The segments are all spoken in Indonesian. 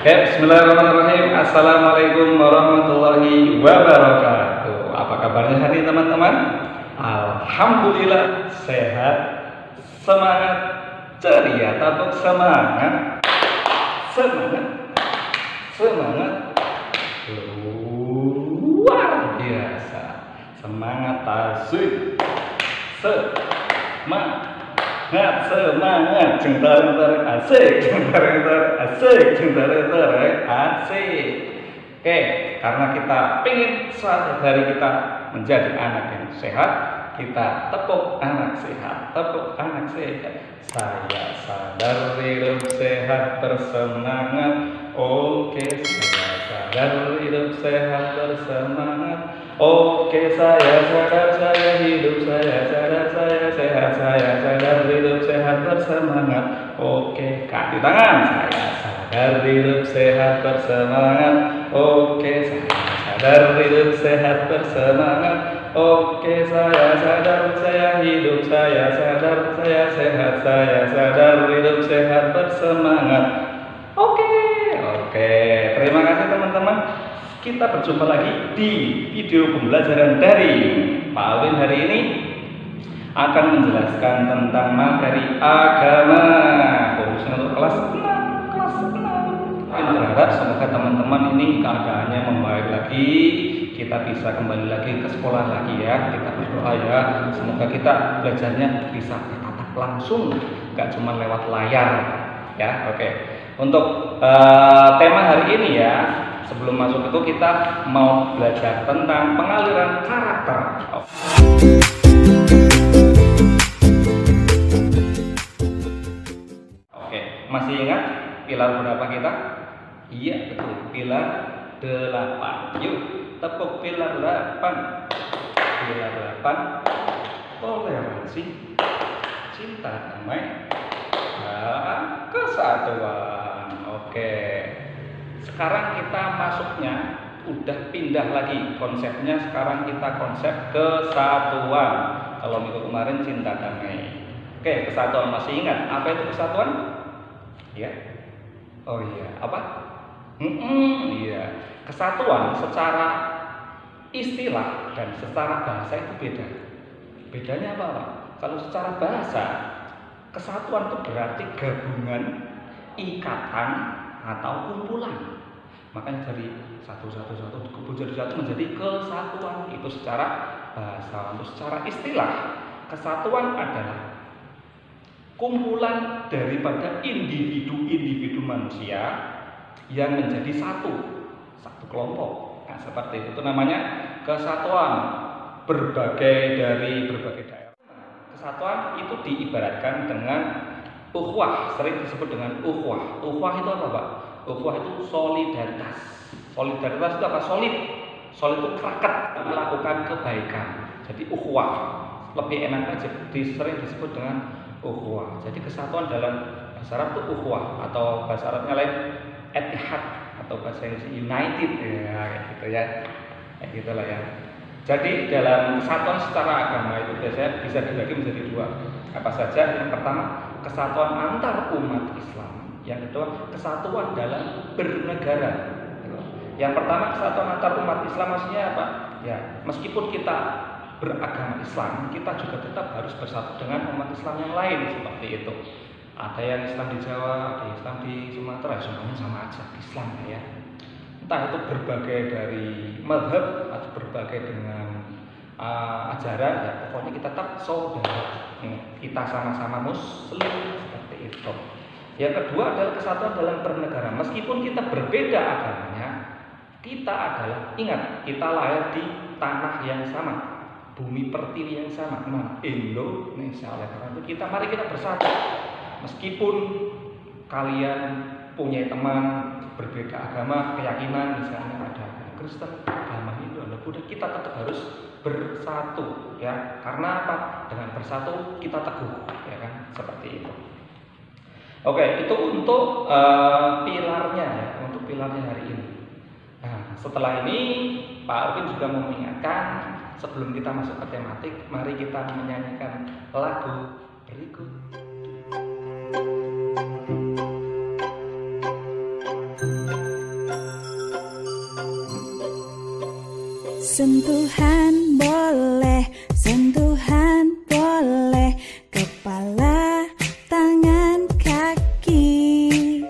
Oke, bismillahirrahmanirrahim. Assalamualaikum warahmatullahi wabarakatuh. Apa kabarnya hari ini teman-teman? Alhamdulillah sehat, semangat, ceria, tabuk semangat, semangat, semangat, luar biasa, semangat tasik, semangat. Semangat, jengtar-jengtar asik, jengtar-jengtar asik, jengtar-jengtar asik. Oke, karena kita pengen suatu hari kita menjadi anak yang sehat, kita tepuk anak sehat, tepuk anak sehat. Saya sadar hidup sehat bersemangat. Oke, saya sadar hidup sehat bersemangat. Oke, saya sadar saya hidup, saya sadar saya sehat, saya sadar hidup sehat bersemangat. Oke, kaki tangan. Saya sadar hidup sehat bersemangat. Oke, saya sadar hidup sehat bersemangat. Oke, saya sadar saya hidup, saya sadar saya sehat, saya sadar hidup sehat bersemangat. Oke, terima kasih teman-teman. Kita berjumpa lagi di video pembelajaran dari Pak Alvin. Hari ini akan menjelaskan tentang materi agama khususnya untuk kelas 6. Kita berharap semoga teman-teman ini keadaannya membaik lagi, kita bisa kembali lagi ke sekolah lagi ya. Kita berdoa ya, semoga kita belajarnya bisa bertatap langsung, gak cuma lewat layar ya. Oke, untuk tema hari ini ya, sebelum masuk itu kita mau belajar tentang pengaliran karakter. Oke, masih ingat pilar berapa kita? Iya betul, pilar 8. Yuk, tepuk pilar 8. Pilar 8, toleransi, cinta damai, dan kesatuan. Oke. Sekarang kita masuknya udah pindah lagi konsepnya, sekarang kita konsep kesatuan. Kalau minggu kemarin cinta damai. Oke, kesatuan masih ingat apa itu kesatuan? Ya. Oh iya, apa? Iya. Kesatuan secara istilah dan secara bahasa itu beda. Bedanya apa, Pak? Kalau secara bahasa, kesatuan itu berarti gabungan, ikatan, atau kumpulan. Makanya dari satu dikumpul jadi satu menjadi kesatuan. Itu secara bahasa. Untuk secara istilah, kesatuan adalah kumpulan daripada individu-individu manusia yang menjadi satu kelompok. Nah, seperti itu namanya kesatuan. Dari berbagai daerah. Kesatuan itu diibaratkan dengan ukhuwah, sering disebut dengan ukhuwah. Ukhuwah itu apa, Pak? Ukhuwah itu solidaritas. Solidaritas itu apa? Solid itu kerakat, melakukan kebaikan. Jadi ukhuwah lebih enak aja, sering disebut dengan ukhuwah. Jadi kesatuan dalam bahasa Arab itu ukhuwah, atau bahasa Arabnya lain ittihad, atau bahasa Inggris united ya, kayak gitu ya. Kayak gitulah ya. Jadi dalam kesatuan secara agama itu biasanya bisa dibagi menjadi dua. Apa saja? Yang pertama, kesatuan antar umat Islam. Yang kedua, kesatuan dalam bernegara. Yang pertama, kesatuan antar umat Islam maksudnya apa? Ya, meskipun kita beragama Islam, kita juga tetap harus bersatu dengan umat Islam yang lain, seperti itu. Ada yang Islam di Jawa, ada yang Islam di Sumatera, semuanya sama aja Islam ya. Entah itu berbagai dari mazhab atau berbagai dengan ajaran, ya pokoknya kita tetap saudara. Kita sama-sama muslim, seperti itu. Yang kedua adalah kesatuan dalam bernegara. Meskipun kita berbeda agamanya, kita adalah, ingat, kita lahir di tanah yang sama, bumi pertiwi yang sama, Indonesia. Oleh karena itu mari kita bersatu. Meskipun kalian punya teman berbeda agama, keyakinan, misalnya ada Kristen, agama Hindu, ada Buddha, kita tetap harus bersatu ya. Karena apa? Dengan bersatu kita teguh ya kan, seperti itu. Oke, itu untuk pilarnya ya, untuk pilarnya hari ini. Nah, setelah ini Pak Alvin juga mau mengingatkan, sebelum kita masuk ke tematik, mari kita menyanyikan lagu berikut. Sentuhan boleh, sentuhan boleh, kepala, tangan, kaki.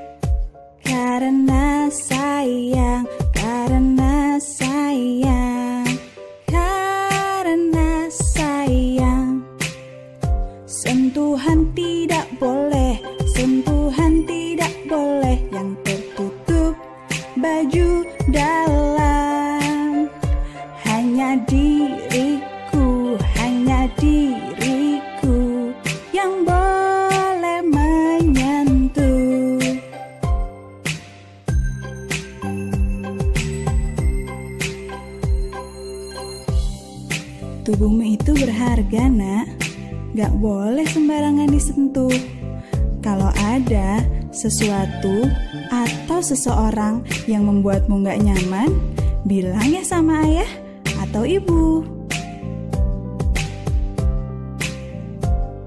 Karena sayang, karena sayang, karena sayang. Sentuhan tidak boleh, sentuhan tidak boleh yang tertutup baju dalam. Hanya diriku yang boleh menyentuh. Tubuhmu itu berharga, nak. Gak boleh sembarangan disentuh. Kalau ada sesuatu atau seseorang yang membuatmu gak nyaman, bilang ya sama ayah atau ibu.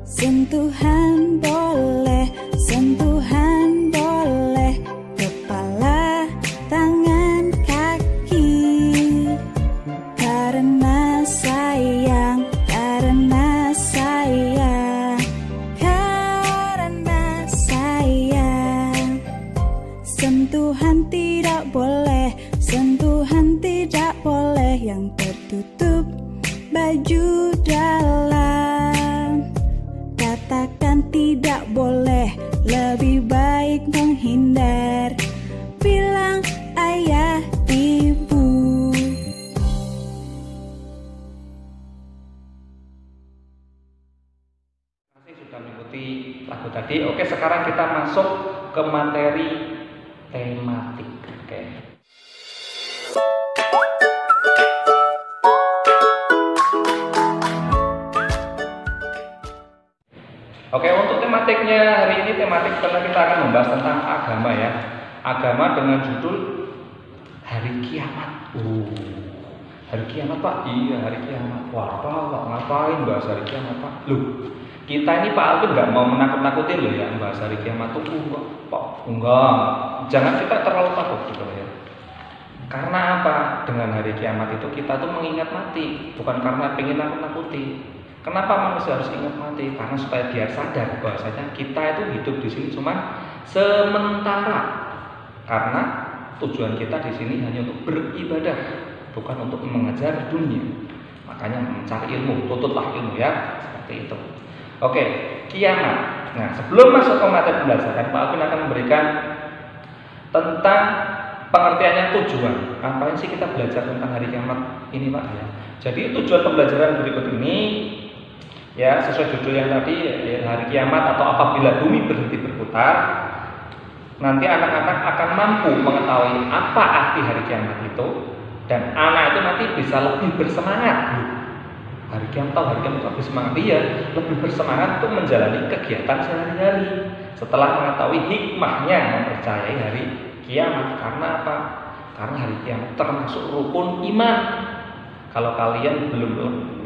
Sentuhan boleh, sentuhan boleh, kepala, tangan, kaki. Karena sayang, karena sayang, karena sayang. Sentuhan tidak boleh, sentuhan tidak boleh yang tertutup baju dalam. Katakan tidak boleh, lebih baik menghindar. Bilang ayah, ibu. Sudah mengikuti lagu tadi. Oke, sekarang kita masuk ke materi tematik. Oke. Oke, untuk tematiknya hari ini tematik kita akan membahas tentang agama ya. Agama dengan judul Hari Kiamat. Hari Kiamat, Pak? Iya, hari kiamat. Wah, Pak, ngapain bahas hari kiamat, Pak? Loh, kita ini Pak Alvin nggak mau menakut-nakutin loh ya bahas hari kiamat tuh. Enggak, Pak. Enggak. Jangan kita terlalu takut gitu ya. Karena apa? Dengan hari kiamat itu kita tuh mengingat mati, bukan karena pengen nakut-nakuti. Kenapa manusia harus ingat mati? Karena supaya biar sadar bahwasanya kita itu hidup di sini cuma sementara. Karena tujuan kita di sini hanya untuk beribadah, bukan untuk mengejar dunia. Makanya mencari ilmu, tututlah ilmu ya, seperti itu. Oke, kiamat. Nah, sebelum masuk ke materi pembelajaran, Pak Alvin akan memberikan tentang pengertiannya tujuan. Ngapain sih kita belajar tentang hari kiamat ini, Pak? Ya. Jadi tujuan pembelajaran berikut ini ya sesuai judul yang tadi ya, hari kiamat atau apabila bumi berhenti berputar. Nanti anak-anak akan mampu mengetahui apa arti hari kiamat itu, dan anak itu nanti bisa lebih bersemangat. Hari kiamat, tahu hari kiamat itu lebih semangat, iya, lebih bersemangat untuk menjalani kegiatan sehari-hari setelah mengetahui hikmahnya mempercayai hari kiamat. Karena apa? Karena hari kiamat termasuk rukun iman. Kalau kalian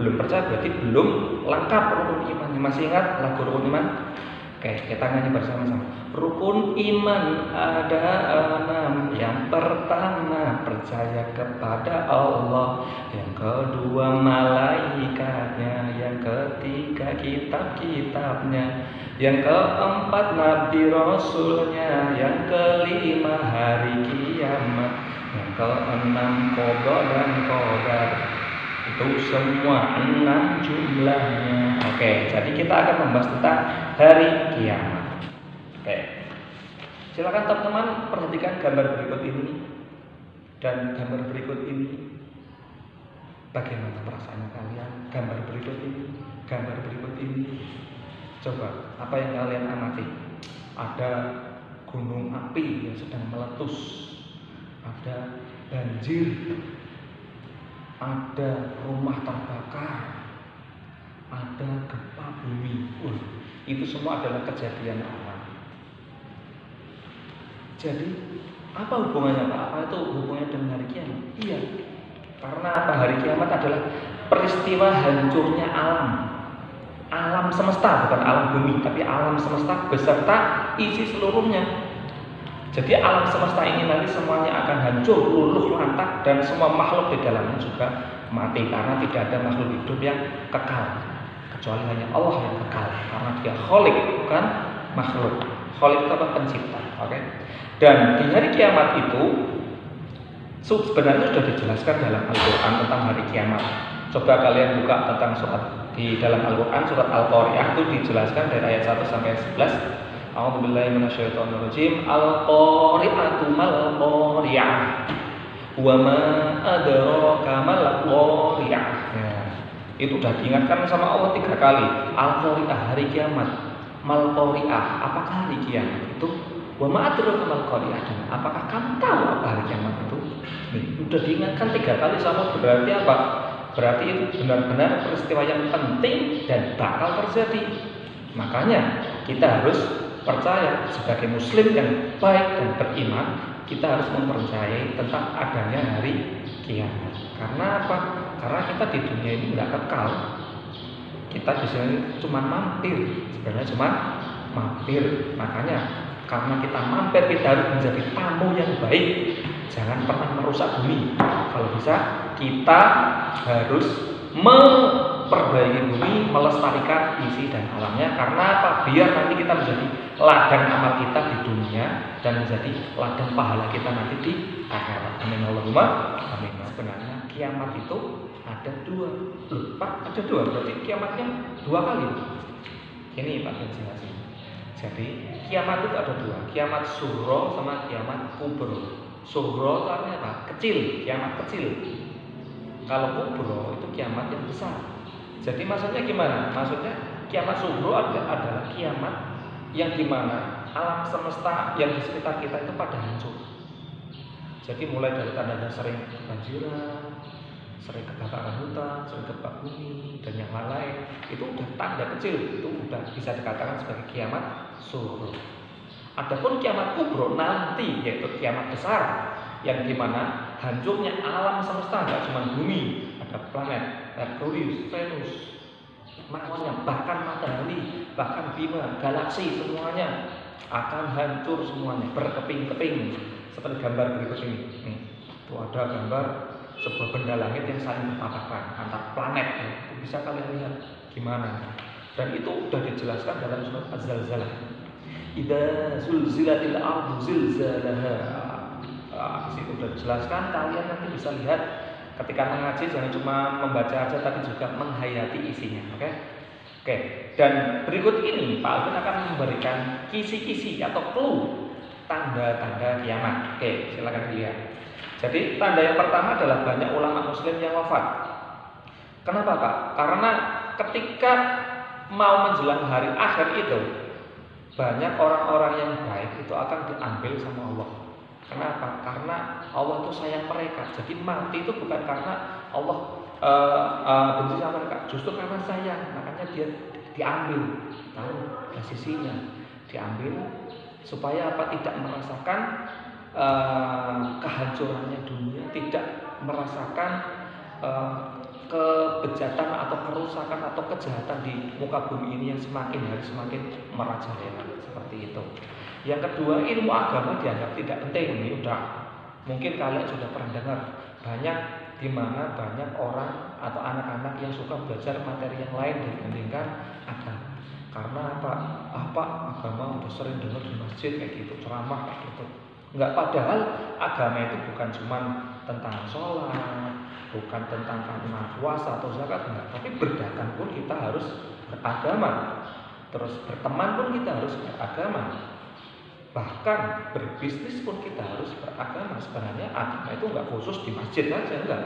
belum percaya berarti belum lengkap rukun imannya. Masih ingat lagu rukun iman? Oke, kita nyanyi bersama-sama. Rukun iman ada 6. Yang pertama percaya kepada Allah, yang kedua malaikatnya, yang ketiga kitab-kitabnya, yang keempat nabi rasulnya, yang kelima hari kiamat, yang keenam qada dan qadar. Itu semua 6 jumlahnya. Oke, jadi kita akan membahas tentang hari kiamat. Oke, silakan teman-teman perhatikan gambar berikut ini dan gambar berikut ini. Bagaimana perasaan kalian? Gambar berikut ini, gambar berikut ini. Coba, apa yang kalian amati? Ada gunung api yang sedang meletus, ada banjir, ada rumah terbakar, ada gempa bumi. Itu semua adalah kejadian alam. Jadi apa hubungannya Pak? Apa itu hubungannya dengan hari kiamat? Iya, karena apa? Hari kiamat adalah peristiwa hancurnya alam. Alam semesta, bukan alam bumi, tapi alam semesta beserta isi seluruhnya. Jadi alam semesta ini nanti semuanya akan hancur, luluh lantak, dan semua makhluk di dalamnya juga mati, karena tidak ada makhluk hidup yang kekal kecuali hanya Allah yang kekal, karena dia Khalik bukan makhluk. Khalik itu apa? Pencipta. Oke. Dan di hari kiamat itu sebenarnya sudah dijelaskan dalam Al-Quran tentang hari kiamat. Coba kalian buka tentang surat di dalam Al-Quran, surat Al-Qari'ah itu dijelaskan dari ayat 1 sampai 11. A'udzubillahi minasyaitonirrajim. Al-Qari'atu mal qari'ah. Wa ma adraka mal qari'ah. Ya. Itu sudah diingatkan sama Allah 3 kali. Al-Qari'ah, hari kiamat. Mal qari'ah, apakah hari kiamat itu? Wa ma adraka mal qari'ah, dan apakah kamu tahu apa hari kiamat itu? Sudah diingatkan 3 kali sama, berarti apa? Berarti itu benar-benar peristiwa yang penting dan bakal terjadi. Makanya kita harus percaya sebagai muslim yang baik dan beriman, kita harus mempercayai tentang adanya hari kiamat. Karena apa? Karena kita di dunia ini nggak kekal. Kita di sini cuma mampir, sebenarnya cuma mampir. Makanya karena kita mampir, kita harus menjadi tamu yang baik. Jangan pernah merusak bumi. Kalau bisa, kita harus memperbaiki bumi, melestarikan isi dan alamnya. Karena apa? Biar nanti kita menjadi ladang amal kita di dunia dan menjadi ladang pahala kita nanti di akhirat. Amin Allahumma amin. Sebenarnya kiamat itu ada 2. Pak, ada 2. Berarti kiamatnya 2 kali. Ini Pak jelasin. Jadi kiamat itu ada 2. Kiamat sughra sama kiamat kubra. Sughra itu artinya apa? Kecil, kiamat kecil. Kalau kubra itu kiamat yang besar. Jadi maksudnya gimana? Maksudnya kiamat sughra adalah kiamat yang dimana alam semesta yang di sekitar kita itu pada hancur. Jadi mulai dari tandanya sering kebanjiran, sering kebakaran hutan, sering gempa bumi dan yang lain-lain, itu udah tanda kecil, itu udah bisa dikatakan sebagai kiamat sughra. Adapun kiamat kubra nanti, yaitu kiamat besar, yang dimana hancurnya alam semesta, nggak cuma bumi, ada planet, Merkurius, Venus, semuanya, bahkan matahari, bahkan Bima, galaksi, semuanya akan hancur semuanya, berkeping-keping. Seperti gambar berikut ini. Nih, itu ada gambar sebuah benda langit yang saling bertabrakan antar planet. Itu bisa kalian lihat gimana. Dan itu sudah dijelaskan dalam surat Az-Zalzalah. Idza zulzilatil ardu zilzalaha. Di situ sudah dijelaskan, kalian nanti bisa lihat ketika mengaji, jangan cuma membaca aja tapi juga menghayati isinya. Oke. Dan berikut ini Pak Alvin akan memberikan kisi-kisi atau clue tanda-tanda kiamat. Oke, silakan dilihat. Jadi tanda yang pertama adalah banyak ulama muslim yang wafat. Kenapa Pak? Karena ketika mau menjelang hari akhir itu, banyak orang-orang yang baik itu akan diambil sama Allah. Kenapa? Karena Allah itu sayang mereka. Jadi mati itu bukan karena Allah benci sama mereka, justru karena sayang. Makanya dia diambil. Tahu posisinya, diambil supaya apa? Tidak merasakan kehancurannya dunia, tidak merasakan kebejatan atau kerusakan atau kejahatan di muka bumi ini yang semakin hari semakin merajalela, seperti itu. Yang kedua, ilmu agama dianggap tidak penting. Ini udah mungkin kalian sudah pernah dengar, banyak di mana banyak orang atau anak-anak yang suka belajar materi yang lain dibandingkan agama. Karena apa? Agama udah sering dengar di masjid kayak gitu, ceramah kayak gitu. Enggak, padahal agama itu bukan cuma tentang sholat, bukan tentang karena puasa atau zakat, enggak. Tapi berdagang pun kita harus beragama. Terus berteman pun kita harus beragama. Bahkan berbisnis pun kita harus beragama. Sebenarnya agama itu enggak khusus di masjid saja, enggak,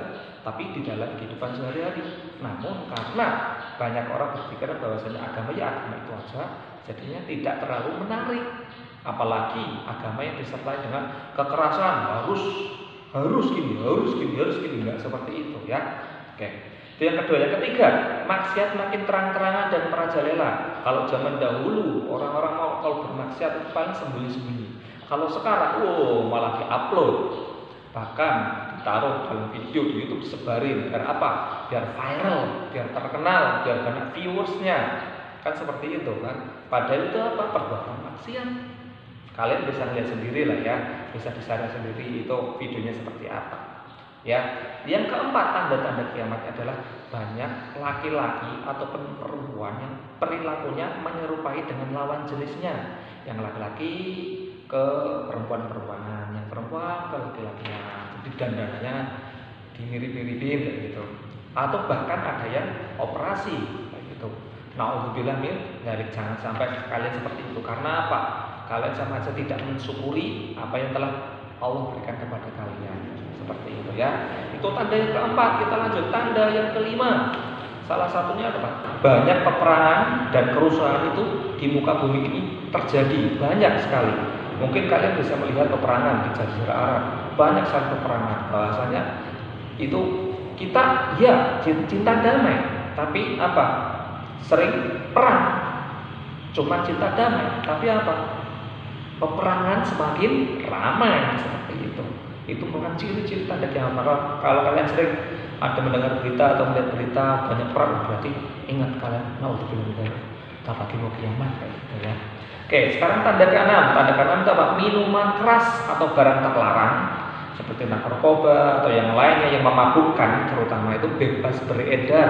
tapi di dalam kehidupan sehari-hari. Namun karena banyak orang berpikir bahwasanya agama itu aja, jadinya tidak terlalu menarik. Apalagi agama yang disertai dengan kekerasan, harus gini, enggak seperti itu ya. Oke. Itu yang kedua. Yang ketiga, maksiat makin terang-terangan dan merajalela. Kalau zaman dahulu orang-orang mau kalau bermaksiat itu paling sembunyi-sembunyi. Kalau sekarang, malah diupload, bahkan ditaruh dalam video di YouTube, disebarin. Biar apa? Biar viral, biar terkenal, biar banyak viewersnya. Kan seperti itu kan. Padahal itu apa? Perbuatan maksiat. Kalian bisa lihat sendiri lah ya, bisa disadari sendiri itu videonya seperti apa. Ya, yang keempat tanda-tanda kiamat adalah banyak laki-laki atau perempuan yang perilakunya menyerupai dengan lawan jenisnya. Yang laki-laki ke perempuan-perempuanan, yang perempuan ke laki-lakinya. Jadi dandanannya dimirip-miripin kayak gitu. Atau bahkan ada yang operasi kayak gitu. Nauzubillah min dzalik, jangan sampai kalian seperti itu. Karena apa? Kalian sama saja tidak mensyukuri apa yang telah Allah berikan kepada kalian. Seperti itu ya. Itu tanda yang keempat. Kita lanjut tanda yang kelima. Salah satunya apa? Banyak peperangan dan kerusuhan itu di muka bumi ini terjadi banyak sekali. Mungkin kalian bisa melihat peperangan di Jazirah Arab. Banyak sekali peperangan. Bahwasanya itu kita ya cinta damai, tapi apa? Sering perang. Cuma cinta damai, tapi apa? Peperangan semakin ramai seperti itu. Itu bukan ciri-ciri tanda kiamat. Maka kalau kalian sering ada mendengar berita atau melihat berita banyak perang, berarti ingat kalian naudzubillah tak lagi mau kiamat kayak gitu ya. Oke, sekarang tanda ke-6. Tanda ke-6 itu apa? Minuman keras atau barang terlarang seperti narkoba atau yang lainnya yang memabukkan, terutama itu bebas beredar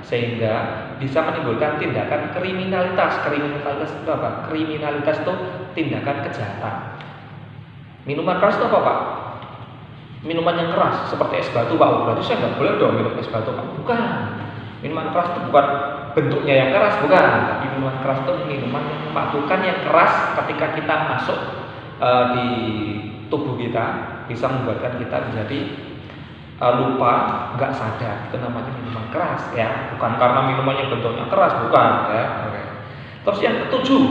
sehingga bisa menimbulkan tindakan kriminalitas. Kriminalitas itu apa? Kriminalitas itu tindakan kejahatan. Minuman keras itu apa, Pak? Minuman yang keras seperti es batu, Pak. Berarti saya nggak boleh dong minum es batu, Pak. Bukan. Minuman keras itu bukan bentuknya yang keras, bukan. Tapi minuman keras itu minuman yang memabukkan, yang keras ketika kita masuk di tubuh kita, bisa membuatkan kita menjadi lupa, nggak sadar. Itu namanya minuman keras ya. Bukan karena minumannya bentuknya keras, bukan ya. Oke. Terus yang ketujuh,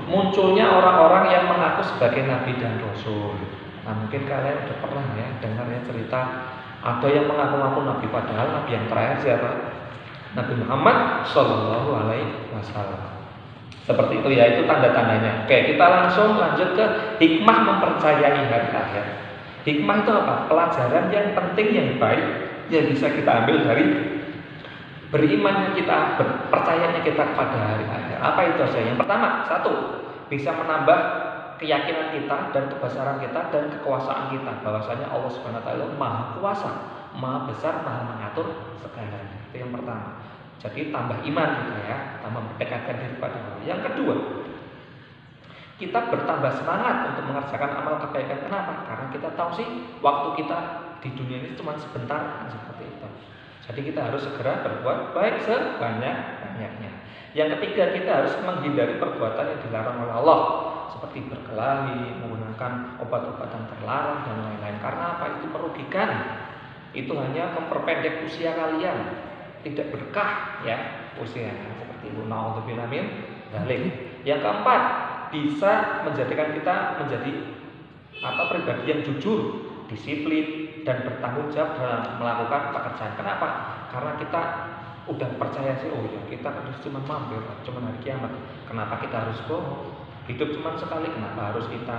munculnya orang-orang yang mengaku sebagai nabi dan rasul. Nah, mungkin kalian udah pernah ya dengar ya cerita ada yang mengaku-ngaku nabi, padahal nabi yang terakhir siapa? Nabi Muhammad Shallallahu Alaihi Wasallam. Seperti itu ya, itu tanda-tandanya. Oke, kita langsung lanjut ke hikmah mempercayai hari akhir. Hikmah itu apa? Pelajaran yang penting, yang baik yang bisa kita ambil dari berimannya kita, percayanya kita kepada hari akhir. Apa itu saja? Yang pertama, satu, bisa menambah keyakinan kita dan kebesaran kita dan kekuasaan kita, bahwasanya Allah Subhanahu wa taala Maha Kuasa, Maha Besar, Maha mengatur segalanya. Itu yang pertama. Jadi tambah iman kita ya, tambah mendekatkan diri pada Allah. Yang kedua, kita bertambah semangat untuk mengerjakan amal kebaikan. Kenapa? Karena kita tahu sih waktu kita di dunia ini cuma sebentar, seperti itu. Jadi kita harus segera berbuat baik sebanyak-banyaknya. Yang ketiga, kita harus menghindari perbuatan yang dilarang oleh Allah, seperti berkelahi, menggunakan obat-obatan terlarang dan lain-lain. Karena apa? Itu merugikan. Itu hanya memperpendek usia kalian, tidak berkah ya usianya, seperti itu. Nauzubillah min dzalik. Yang keempat, bisa menjadikan kita menjadi pribadi yang jujur, disiplin dan bertanggung jawab dalam melakukan pekerjaan. Kenapa? Karena kita udah percaya sih, oh ya kita harus cuma mampir, cuma hari kiamat. Kenapa kita harus bohong? Hidup cuma sekali, kenapa harus kita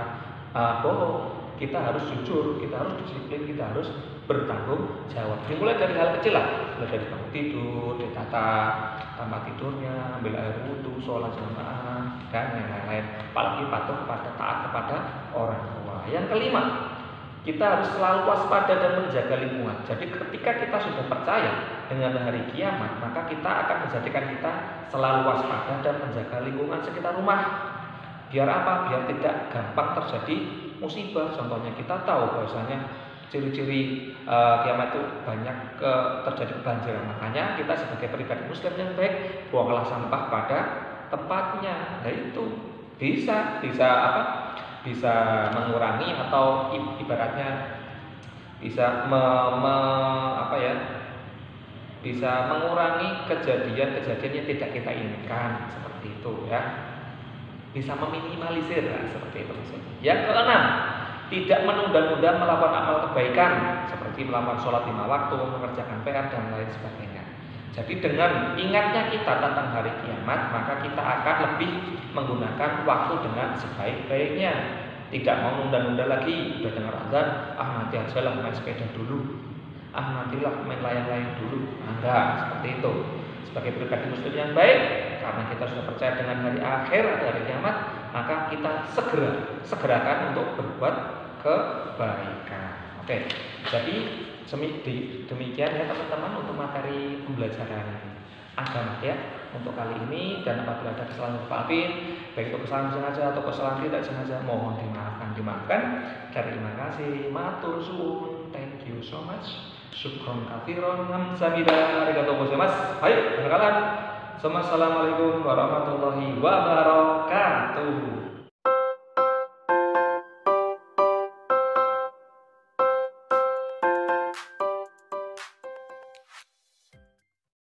bohong? Kita harus jujur, kita harus disiplin, kita harus bertanggung jawab. Dimulai dari hal kecil lah, mulai dari bangun tidur, ditata kamar tidurnya, ambil air wudhu, sholat jamaah, dan yang lain-lain. Apalagi patuh kepada, taat kepada orang tua. Yang kelima, kita harus selalu waspada dan menjaga lingkungan. Jadi ketika kita sudah percaya dengan hari kiamat, maka kita akan menjadikan kita selalu waspada dan menjaga lingkungan sekitar rumah. Biar apa? Biar tidak gampang terjadi musibah. Contohnya kita tahu bahwasanya ciri-ciri kiamat itu banyak terjadi kebanjiran. Makanya kita sebagai pribadi muslim yang baik, buanglah sampah pada tempatnya. Nah itu bisa mengurangi atau ibaratnya bisa bisa mengurangi kejadian-kejadian yang tidak kita inginkan, seperti itu ya. Bisa meminimalisir seperti itu maksudnya. Yang keenam, tidak menunda-nunda melakukan amal kebaikan seperti melakukan sholat 5 waktu, mengerjakan PR dan lain sebagainya. Jadi dengan ingatnya kita tentang hari kiamat, maka kita akan lebih menggunakan waktu dengan sebaik-baiknya. Tidak mau nunda-nunda lagi. Udah dengar azan, nanti aja lah main sepeda dulu, nantilah main layang-layang dulu. Enggak, seperti itu. Sebagai pribadi muslim yang baik, karena kita sudah percaya dengan hari akhir atau hari kiamat, maka kita segerakan untuk berbuat kebaikan. Oke, jadi demikian ya teman-teman untuk materi pembelajaran agama ya untuk kali ini, dan apabila ada kesalahan maafin, baik itu kesalahan sengaja atau kesalahan tidak sengaja, mohon dimaafkan. Terima kasih, matur suwun, thank you so much, syukron katsiron, hamzamida, arigatou gozaimasu. Hai, assalamualaikum warahmatullahi wabarakatuh.